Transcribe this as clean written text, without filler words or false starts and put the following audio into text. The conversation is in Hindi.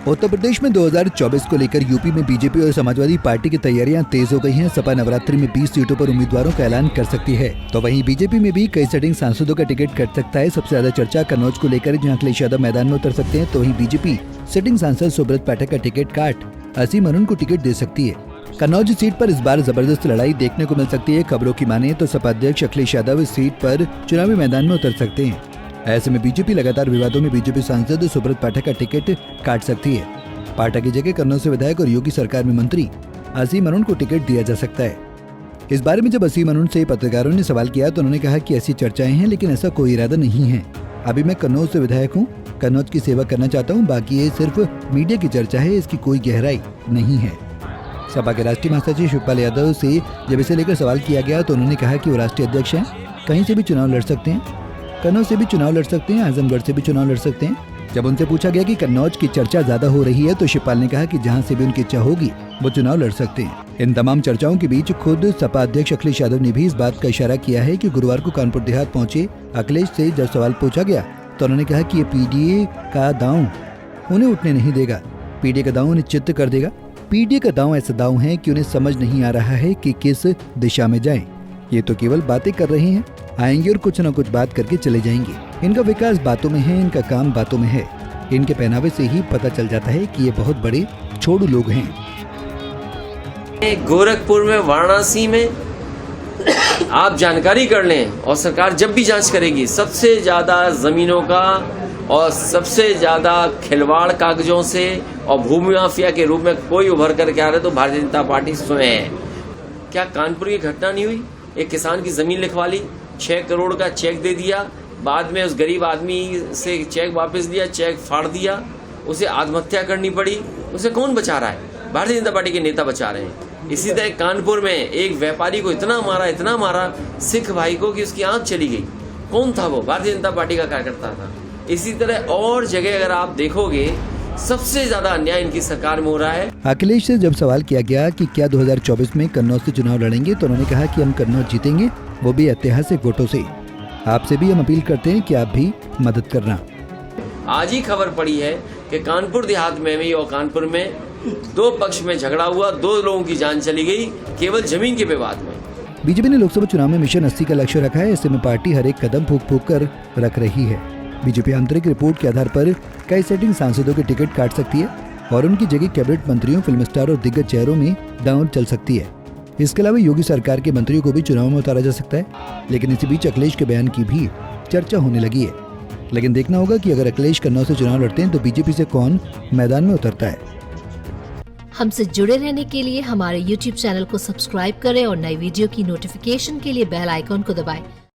उत्तर प्रदेश में 2024 को लेकर यूपी में बीजेपी और समाजवादी पार्टी की तैयारियां तेज हो गई हैं। सपा नवरात्रि में 20 सीटों पर उम्मीदवारों का ऐलान कर सकती है, तो वहीं बीजेपी में भी कई सिटिंग सांसदों का टिकट कट सकता है। सबसे ज्यादा चर्चा कन्नौज को लेकर, जहां अखिलेश यादव मैदान में उतर सकते हैं, तो वहीं बीजेपी सिटिंग सांसद सुब्रत पाठक का टिकट काट असीम अरुण को टिकट दे सकती है। कन्नौज सीट पर इस बार जबरदस्त लड़ाई देखने को मिल सकती है। खबरों की माने तो सपा अध्यक्ष अखिलेश यादव इस सीट पर चुनावी मैदान में उतर सकते हैं। ऐसे में बीजेपी लगातार विवादों में बीजेपी सांसद सुब्रत पाठक का टिकट काट सकती है। पाठक की जगह कन्नौज से विधायक और योगी सरकार में मंत्री असीम अरुण को टिकट दिया जा सकता है। इस बारे में जब असीम अरुण से पत्रकारों ने सवाल किया तो उन्होंने कहा कि ऐसी चर्चाएं हैं, लेकिन ऐसा कोई इरादा नहीं है। अभी मैं कन्नौज से विधायक हूं, कन्नौज की सेवा करना चाहता हूं। बाकी ये सिर्फ मीडिया की चर्चा है, इसकी कोई गहराई नहीं है। सपा के राष्ट्रीय महासचिव शिवपाल यादव से जब इसे लेकर सवाल किया गया तो उन्होंने कहा कि वो राष्ट्रीय अध्यक्ष हैं, कहीं से भी चुनाव लड़ सकते हैं, कन्नौज से भी चुनाव लड़ सकते हैं, आजमगढ़ से भी चुनाव लड़ सकते हैं। जब उनसे पूछा गया कि कन्नौज की चर्चा ज्यादा हो रही है तो शिवपाल ने कहा कि जहां से भी उनकी इच्छा होगी वो चुनाव लड़ सकते हैं। इन तमाम चर्चाओं के बीच खुद सपा अध्यक्ष अखिलेश यादव ने भी इस बात का इशारा किया है कि गुरुवार को कानपुर देहात पहुंचे अखिलेश से जब सवाल पूछा गया तो उन्होंने कहा कि ये पीडीए का दांव उन्हें उठने नहीं देगा, पीडीए का दांव उन्हें चित्त कर देगा। पीडीए का दांव ऐसा दांव है कि उन्हें समझ नहीं आ रहा है कि किस दिशा में जाएं। ये तो केवल बातें कर रहे हैं, आएंगे और कुछ न कुछ बात करके चले जाएंगे। इनका विकास बातों में है, इनका काम बातों में है। इनके पहनावे से ही पता चल जाता है कि ये बहुत बड़े छोड़ू लोग हैं। गोरखपुर में, वाराणसी में आप जानकारी कर लें और सरकार जब भी जांच करेगी, सबसे ज्यादा जमीनों का और सबसे ज्यादा खिलवाड़ कागजों से और भूमि माफिया के रूप में कोई उभर करके आ रहे तो भारतीय जनता पार्टी स्वयं है। क्या कानपुर की घटना नहीं हुई? एक किसान की जमीन लिखवा ली, 6 करोड़ का चेक दे दिया, बाद में उस गरीब आदमी से चेक वापस लिया, चेक फाड़ दिया, उसे आत्महत्या करनी पड़ी। उसे कौन बचा रहा है? भारतीय जनता पार्टी के नेता बचा रहे हैं। इसी तरह कानपुर में एक व्यापारी को इतना मारा सिख भाई को कि उसकी आंख चली गई। कौन था वो? भारतीय जनता पार्टी का कार्यकर्ता था। इसी तरह और जगह अगर आप देखोगे, सबसे ज्यादा अन्याय इनकी सरकार में हो रहा है। अखिलेश से जब सवाल किया गया कि क्या 2024 में कन्नौज से चुनाव लड़ेंगे तो उन्होंने कहा कि हम कन्नौज जीतेंगे, वो भी ऐतिहासिक वोटों से। आपसे भी हम अपील करते हैं कि आप भी मदद करना। आज ही खबर पड़ी है कि कानपुर देहात में भी और कानपुर में 2 पक्ष में झगड़ा हुआ, 2 लोगों की जान चली गई केवल जमीन के विवाद में। बीजेपी ने लोकसभा चुनाव में मिशन 80 का लक्ष्य रखा है। ऐसे में पार्टी हर एक कदम फूंक फूंक कर रख रही है। बीजेपी आंतरिक रिपोर्ट के आधार पर कई सिटिंग सांसदों के टिकट काट सकती है और उनकी जगह कैबिनेट मंत्रियों, फिल्म स्टार और दिग्गज चेहरों में दांव चल सकती है। इसके अलावा योगी सरकार के मंत्रियों को भी चुनाव में उतारा जा सकता है। लेकिन इसी बीच अखिलेश के बयान की भी चर्चा होने लगी है। लेकिन देखना होगा कि अगर अखिलेश कन्नौज से चुनाव लड़ते हैं तो बीजेपी से कौन मैदान में उतरता है। हमसे जुड़े रहने के लिए हमारे YouTube चैनल को सब्सक्राइब करें और नई वीडियो की नोटिफिकेशन के लिए बेल आइकॉन को दबाएं।